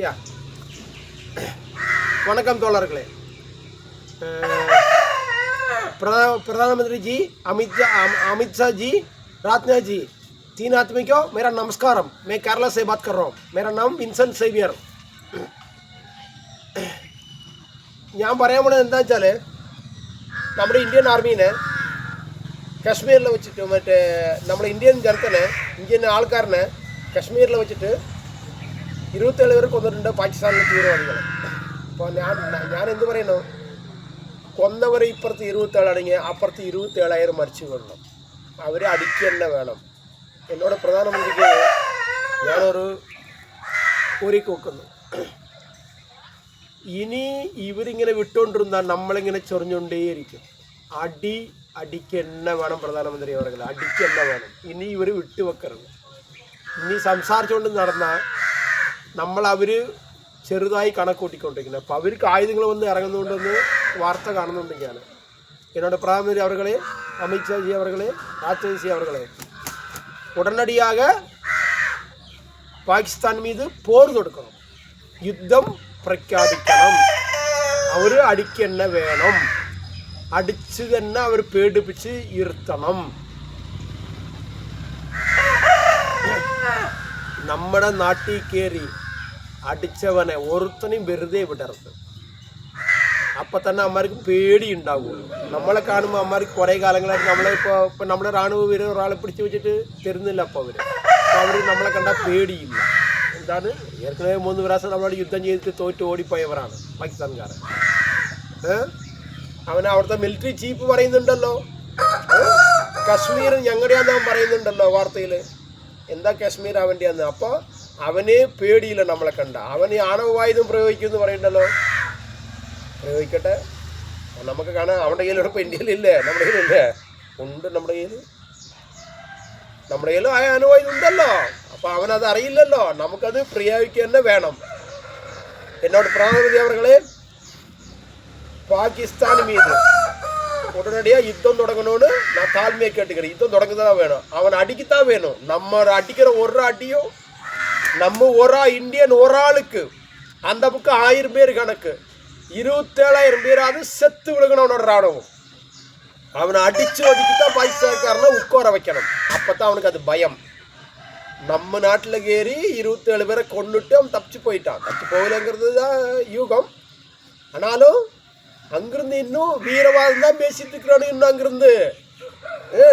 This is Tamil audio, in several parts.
சரியா? வணக்கம் தோழர்களே. प्रधानमंत्री जी, अमित शाह जी, राजनाथ जी, तीन आदमी को मेरा नमस्कारम. मैं केरला से बात कर रहा हूँ. मेरा नाम विंसेंट सेवियर. ഞാൻ പറയാൻ പോണത് എന്താ വെച്ചാൽ, നമ്മുടെ ഇന്ത്യൻ ആർമീനെ കശ്മീരിൽ വെച്ചിട്ട് മറ്റേ നമ്മുടെ ഇന്ത്യൻ ജനത്തിനെ, ഇന്ത്യൻ ആൾക്കാരനെ കശ്മീരിൽ വെച്ചിട്ട് 27 പേർ കൊന്നിട്ടുണ്ട് പാകിസ്ഥാനിലെ തീവ്രവാദികൾ. അപ്പോൾ ഞാൻ എന്ത് പറയുന്നു, കൊന്നവർ ഇപ്പുറത്ത് 27 ആണെങ്കിൽ അപ്പുറത്ത് 27,000 മരിച്ചു കൊള്ളണം. അവരെ അടിക്കുക തന്നെ വേണം. എന്നോട് പ്രധാനമന്ത്രിക്ക് ഞാനൊരു ഒരുക്കി വെക്കുന്നു. ഇനി ഇവരിങ്ങനെ വിട്ടുകൊണ്ടിരുന്നാൽ നമ്മളിങ്ങനെ ചൊറിഞ്ഞുകൊണ്ടേയിരിക്കും. അടിക്ക് തന്നെ വേണം പ്രധാനമന്ത്രി അവർക്ക്, അടിക്ക് തന്നെ വേണം. ഇനി ഇവർ വിട്ടുവെക്കരുത്. ഇനി സംസാരിച്ചുകൊണ്ട് നടന്നാൽ അവർ ചെറുതായി കണക്കൂട്ടിക്കൊണ്ടിരിക്കുന്നത്. അപ്പോൾ അവർക്ക് ആയുധങ്ങൾ വന്ന് ഇറങ്ങുന്നുണ്ടെന്ന് വാർത്ത കാണുന്നുണ്ട്. ഞാൻ என்னோட பிரதமர் அவர்களே, அமித்ஷாஜி அவர்களே, ராஜ்நாத்ஜி அவர்களே, உடனடியாக பாகிஸ்தான் மீது போர் தொடுக்கணும், யுத்தம் പ്രഖ്യാപിക്കണം. അവർ അടിക്കന്നെ വേണം, അടിച്ച് തന്നെ അവർ പേടിപ്പിച്ച് ഇരുത്തണം. നമ്മുടെ നാട്ടിൽ കയറി അടിച്ചവനെ ഒരുത്തനെയും വെറുതെ വിടരുത്. അപ്പം തന്നെ അമ്മമാർക്ക് പേടി ഉണ്ടാവും. നമ്മളെ കാണുമ്പോൾ അമ്മമാർക്ക് കുറേ കാലങ്ങളായിട്ട് ഇപ്പം നമ്മുടെ റാണുവ വീരർ ഒരാളെ പിടിച്ച് വെച്ചിട്ട് തരുന്നില്ല. അപ്പോൾ അവർ നമ്മളെ കണ്ടാൽ പേടിയില്ല. എന്താണ്, ഏற்கனவே 3 പ്രാവശ്യം നമ്മളോട് യുദ്ധം ചെയ്തിട്ട് തോറ്റ് ഓടിപ്പോയവരാണ് പാകിസ്ഥാൻകാർ. അവൻ അവിടുത്തെ മിലിറ്ററി ചീഫ് പറയുന്നുണ്ടല്ലോ, കശ്മീർ ഞങ്ങളുടെയാന്ന് പറയുന്നുണ്ടല്ലോ വാർത്തയിൽ. എന്താ കാശ്മീർ അവൻ്റെയാന്ന്? അപ്പോൾ അവന് പേടിയില്ല നമ്മളെ കണ്ട. അവന് ആണവായുധം പ്രയോഗിക്കുമെന്ന് പറയുന്നുണ്ടല്ലോ. പ്രയോഗിക്കട്ടെ, നമുക്ക് കാണാം. അവൻ്റെ കയ്യിൽ ഇപ്പോൾ ഇന്ത്യയിലില്ലേ? നമ്മുടെ കയ്യിലില്ലേ? ഉണ്ട്. നമ്മുടെ കയ്യിൽ ആണവായുധം ഉണ്ടല്ലോ. അപ്പോൾ അവനത് അറിയില്ലല്ലോ. നമുക്കത് പ്രയോഗിക്കുക തന്നെ വേണം. എന്നോട് പ്രധാനമന്ത്രി അവர்களே, பாகிஸ்தான் மீது உடனடியாக யுத்தம் தொடங்கணும்னு நான் தாழ்மையை கேட்டுக்கிறேன். யுத்தம் தொடங்கதான் வேணும். அவன் அடிக்கத்தான் வேணும். நம்ம அடிக்கிற ஒரு அடியும் நம்ம இந்தியன் ஒரு ஆளுக்கு அந்த பக்கம் 1000 பேர் கணக்கு 27,000 பேராது செத்து விழுகணும். அவனோட ராணுவம் அவனை அடித்து ஒதுக்கித்தான் பாகிஸ்தான்காரனை உட்கார வைக்கணும். அப்போ தான் அவனுக்கு அது பயம். நம்ம நாட்டில் ஏறி 27 பேரை கொண்டுட்டு அவன் தப்பிச்சு போயிட்டான். தப்பிச்சு போகலைங்கிறது தான் யூகம். ஆனாலும் அங்கிருந்து இன்னும் வீரவாதம் தான் பேசிட்டு இருக்கிறானு. இன்னும் அங்கிருந்து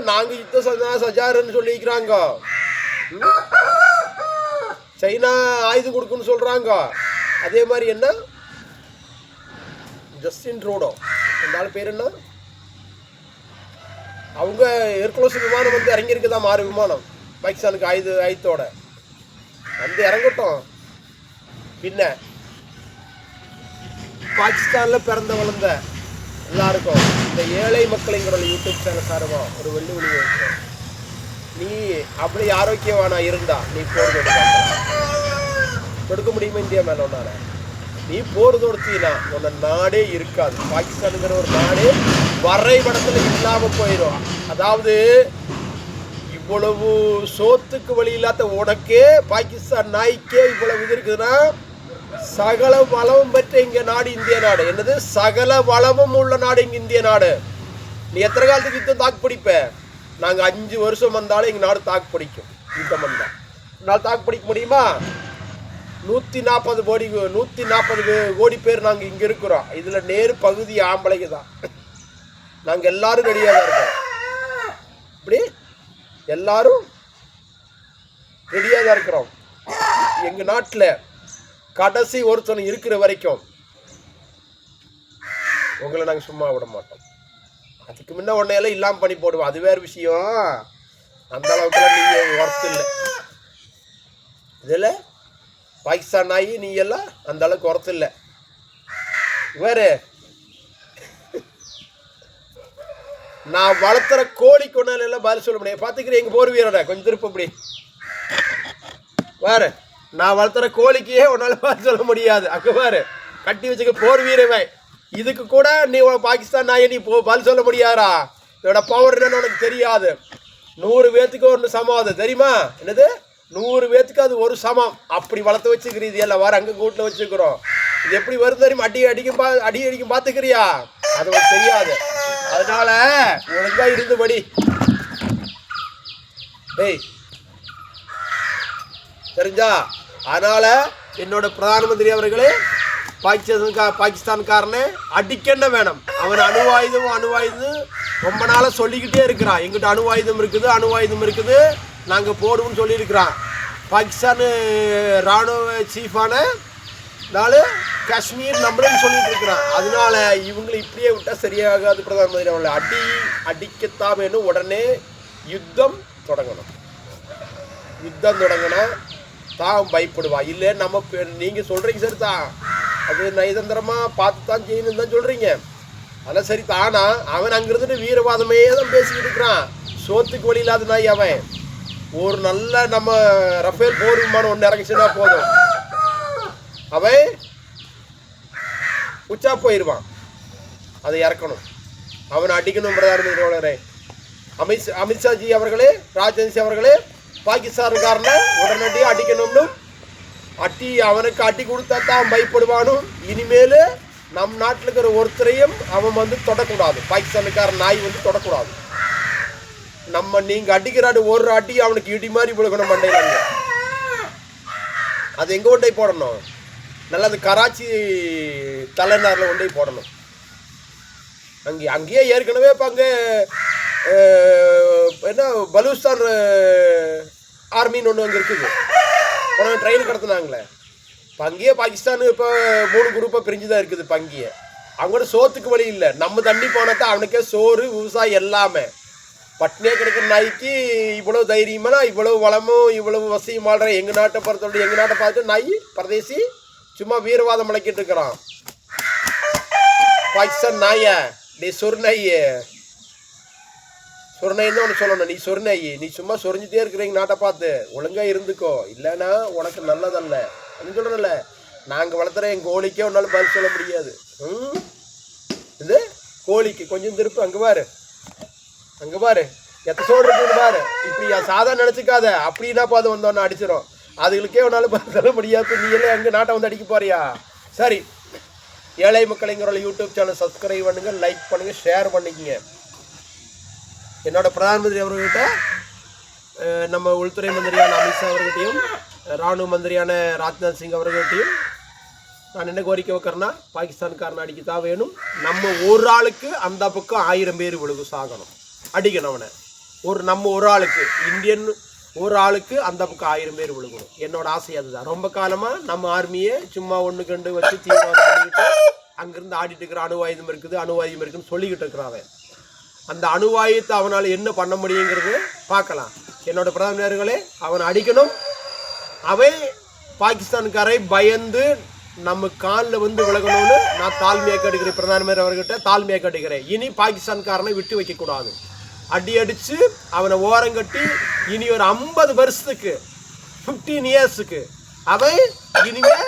நாங்கள் யுத்த சஜாருன்னு சொல்லிக்கிறாங்க. சைனா ஆயுதம் கொடுக்குன்னு சொல்கிறாங்க. அதே மாதிரி என்ன, ஜஸ்டின் ட்ரூடோ அந்த பேர் என்ன, அவங்க ஹெர்குலஸ் விமானம் வந்து இறங்கியிருக்குதான், 6 விமானம் பாகிஸ்தானுக்கு ஆயுதத்தோட வந்து இறங்கட்டும். பின்ன பாகிஸ்தானில் பிறந்த வளர்ந்த எல்லாருக்கும் இந்த ஏழை மக்களுங்கிற யூடியூப் சேனல் சார்பா ஒரு வெள்ளுவிழி வைக்கிறோம். நீ அப்படி ஆரோக்கியவானா இருந்தா நீ போர் தொடுக்க முடியுமா? இந்தியா மேலே ஒன்னால நீ போர் தொடுத்தீங்கன்னா உன்ன நாடே இருக்காது. பாகிஸ்தானுங்கிற ஒரு நாடே வரைபடத்தில் இல்லாமல் போயிடும். அதாவது இவ்வளவு சோத்துக்கு வழி இல்லாத உனக்கே, பாகிஸ்தான் நாய்க்கே இவ்வளவு இது இருக்குதுன்னா, சகல வளமும் பெற்ற இங்கே நாடு இந்திய நாடு. என்னது சகல வளமும் உள்ள நாடு இங்கே இந்திய நாடு. நீ எத்தனை காலத்துக்கு யுத்தம் தாக்கு பிடிப்ப? நாங்கள் 5 வருஷம் வந்தாலும் எங்கள் நாடு தாக்கு பிடிக்கும். யுத்தம் வந்தால் நாள் தாக்கு பிடிக்க முடியுமா? 140 கோடி பேர் நாங்கள் இங்கே இருக்கிறோம். இதில் நேரு பகுதி ஆம்பளைக்கு தான். நாங்கள் எல்லாரும் ரெடியாக தான் இருக்கோம். இப்படி எல்லாரும் ரெடியாக தான் இருக்கிறோம். எங்கள் நாட்டில் கடைசி ஒருத்தன் இருக்கிற வரைக்கும் உங்களை நாங்கள் சும்மா விட மாட்டோம். அதுக்கு முன்ன உன்னையெல்லாம் இல்லாமல் பண்ணி போடுவோம். அது வேறு விஷயம். அந்த அளவுக்குலாம் நீங்கள் ஒர்த்து இல்லை. இதில் பாகிஸ்தான் ஆகி நீ எல்லாம் அந்த அளவுக்கு ஒர்த்து இல்லை. வேறு நான் வளர்த்துற கோழி கொண்டால எல்லாம் பதில் சொல்ல முடியாது. பார்த்துக்கிறேன் எங்கள் போர் வீரரை கொஞ்சம் திருப்ப அப்படி வேறு. நான் வளர்த்துற கோழிக்கே உன்னால் பதில் சொல்ல முடியாது. அங்கே வேறு கட்டி வச்சுக்க போர் வீரவை. இதுக்கு கூட நீ பாகிஸ்தான் நாயை நீ பதில் சொல்ல முடியாதா? இதோட பவர் என்னன்னு உனக்கு தெரியாது. 100 பேர்த்துக்கு ஒன்று சமாவது தெரியுமா? என்னது 100 பேத்துக்கு அது ஒரு சமம். அப்படி வளர்த்து வச்சுக்கிறீ. இது எல்லாம் வாரம் அங்கே கூட்டில் வச்சுக்கிறோம். இது எப்படி வருது தெரியுமா? அடி அடிக்கும் பார்த்துக்கிறியா? அது உனக்கு தெரியாது. அதனால ஒழுங்கா இருந்தபடி டேய் தெரிஞ்சா. அதனால என்னோட பிரதான மந்திரி அவர்களே, பாகிஸ்தான்காரனை அடிக்கஎன்ன வேணும். அவன் அணுவாயுதம் ரொம்ப நாளாக சொல்லிக்கிட்டே இருக்கிறான். எங்கிட்ட அணுவாயுதம் இருக்குது நாங்கள் போடுவோம்னு சொல்லியிருக்கிறான். பாகிஸ்தான் இராணுவ சீஃபான காஷ்மீர் நம்மளும் சொல்லிட்டு இருக்கிறான். அதனால இவங்களை இப்படியே விட்டால் சரியாகாது. பிரதம மந்திரி அவங்களை அடிக்கத்தான் வேணும். உடனே யுத்தம் தொடங்கணும். யுத்தம் தொடங்கினா தான் பயப்படுவா. இல்லை நம்ம நீங்கள் சொல்கிறீங்க சரி தான், அது நைதந்திரமாக பார்த்து தான் செய்யணும்னு தான் சொல்கிறீங்க. அதெல்லாம் சரி தானா? அவன் அங்கிருந்துட்டு வீரவாதமே தான் பேசிக்கிட்டு இருக்கிறான். சோத்துக்கு வழி இல்லாத நாய் அவன். ஒரு நல்ல நம்ம ரஃபேல் போர் விமானம் ஒன்று இறங்கிச்சுன்னா போதும், அவன் உச்சா போயிடுவான். அதை இறக்கணும், அவனை அடிக்கணும். பிரதான மந்திரி அமித்ஷாஜி அவர்களே, ராஜ்நாத் அவர்களே, பாகிஸ்தான்காரனை உடனடியாக அடிக்கணும்னு அவனுக்கு அடி கொடுத்தா தான் பயப்படுவானும். இனிமேல் நம் நாட்டில் இருக்கிற ஒருத்தரையும் அவன் தொடக்கூடாது. பாகிஸ்தானுக்காரன் நாய் தொடக்கூடாது. நீங்கள் அடிக்கிறாடு ஒரு அடி அவனுக்கு இடி மாதிரி விழுகணும் மண்டையில. அது எங்கே கொண்டே போடணும்? நல்லது கராச்சி தலைநகரில் கொண்டே போடணும். அங்கேயே ஏற்கனவே இப்போ அங்கே என்ன பலூஸ்தான் ஆர்மின்னு ஒன்று அங்கே இருக்குது. உடனே ட்ரெயின் கடத்தினாங்களே. இப்போ அங்கேயே பாகிஸ்தான் இப்போ 3 குரூப்பாக பிரிஞ்சு தான் இருக்குது. இப்போ அங்கேயே அவங்களோட சோத்துக்கு வழி இல்லை. நம்ம தண்ணி போனால் அவனுக்கே சோறு விவசாயம் எல்லாமே. பட்னியே கிடைக்கிற நாய்க்கு இவ்வளோ தைரியமான, இவ்வளவு வளமும் இவ்வளவு வசதியும் வாழ்கிற எங்கள் நாட்டை பொறுத்தவரை எங்கள் நாட்டை பார்த்து நாய் பரதேசி சும்மா வீரவாதம் முளைக்கிட்டு இருக்கிறான். பாகிஸ்தான் நாய நீ சொர்நாயே, சொர்ணைன்னு ஒன்று சொல்லணும். நீ சொர்நாயி, நீ சும்மா சொரிஞ்சிட்டே இருக்கிறீங்க நாட்டை பார்த்து. ஒழுங்காக இருந்துக்கோ, இல்லைன்னா உனக்கு நல்லதல்ல அப்படின்னு சொல்கிறேன்ல. நாங்கள் வளர்த்துற எங்கள் கோழிக்கே ஒன்றாலும் பதில் சொல்ல முடியாது. இது கோழிக்கு கொஞ்சம் திருப்பு அங்கே பாரு எத்த சோடு இருக்குது பாரு. இப்படி சாதாரண நினச்சிக்காத. அப்படின்னா பார்த்து வந்தோன்னு அடிச்சிடும். அதுகளுக்கே ஒன்றாலும் பதில் சொல்ல முடியாது. நீ எல்லாம் எங்கள் நாட்டை அடிக்க போறியா? சரி, ஏழை மக்களுங்கிற யூடியூப் சேனல் சப்ஸ்கிரைப் பண்ணுங்கள், லைக் பண்ணுங்கள், ஷேர் பண்ணிக்கங்க. என்னோட பிரதான மந்திரி அவர்கிட்ட, நம்ம உள்துறை மந்திரியான அமித்ஷா அவர்கிட்டையும், இராணுவ மந்திரியான ராஜ்நாத் சிங் அவர்கிட்டையும் நான் என்ன கோரிக்கை வைக்கிறேன்னா, பாகிஸ்தான்காரனை அடிக்கத்தான் வேணும். நம்ம ஒரு ஆளுக்கு அந்த பக்கம் 1000 பேர் விழுகு சாகணும், அடிக்கணும் அவனை. நம்ம ஒரு ஆளுக்கு இந்தியன் ஒரு ஆளுக்கு அந்த பக்கம் 1000 பேர் விழுகணும். என்னோட ஆசை அதுதான். ரொம்ப காலமாக நம்ம ஆர்மியை சும்மா ஒன்று கண்டு வச்சு தீவிரவாதம் பண்ணிக்கிட்டு அங்கேருந்து ஆடிட்டு இருக்கிற அணுவாயுதம் இருக்குதுன்னு சொல்லிக்கிட்டு இருக்கிறான். அந்த அணுவாயுதத்தை அவனால் என்ன பண்ண முடியுங்கிறது பார்க்கலாம். என்னோட பிரதமர்களே, அவனை அடிக்கணும். அவன் பாகிஸ்தான்காரை பயந்து நம்ம காலில் விலகணும்னு நான் தாழ்மையாக கேட்டுக்கிறேன். பிரதம மந்திரி அவர்கிட்ட தாழ்மையாக கேட்டுக்கிறேன். இனி பாகிஸ்தான்காரனை விட்டு வைக்கக்கூடாது. அடிச்சு அவனை ஓரங்கட்டி இனி ஒரு 50 வருஷத்துக்கு 15 இயர்ஸுக்கு அவன் இனிமேல்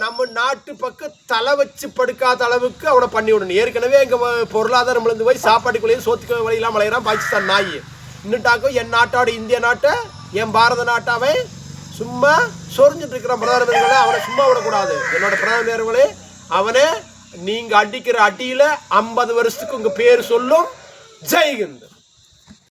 நம்ம நாட்டு பக்கம் தலை வச்சு படுக்காத அளவுக்கு அவனை பண்ணி விடணும். ஏற்கனவே எங்கள் பொருளாதாரம் விழுந்து போய் சாப்பாட்டுக்குள்ளேயும் சோத்துக்கு வழியெல்லாம் வளைகிறான் பாகிஸ்தான் நாய். இன்னட்டாக்கும் என் நாட்டோட இந்திய நாட்டை, என் பாரத நாட்டாவை சும்மா சொரிஞ்சிட்டு இருக்கிற பிரதமர்களே, அவனை சும்மா விடக்கூடாது. என்னோட பிரதமர்களே, அவனை நீங்கள் அடிக்கிற அடியில் 50 வருஷத்துக்கு உங்கள் பேர் சொல்லும். ஜெய்ஹிந்த்.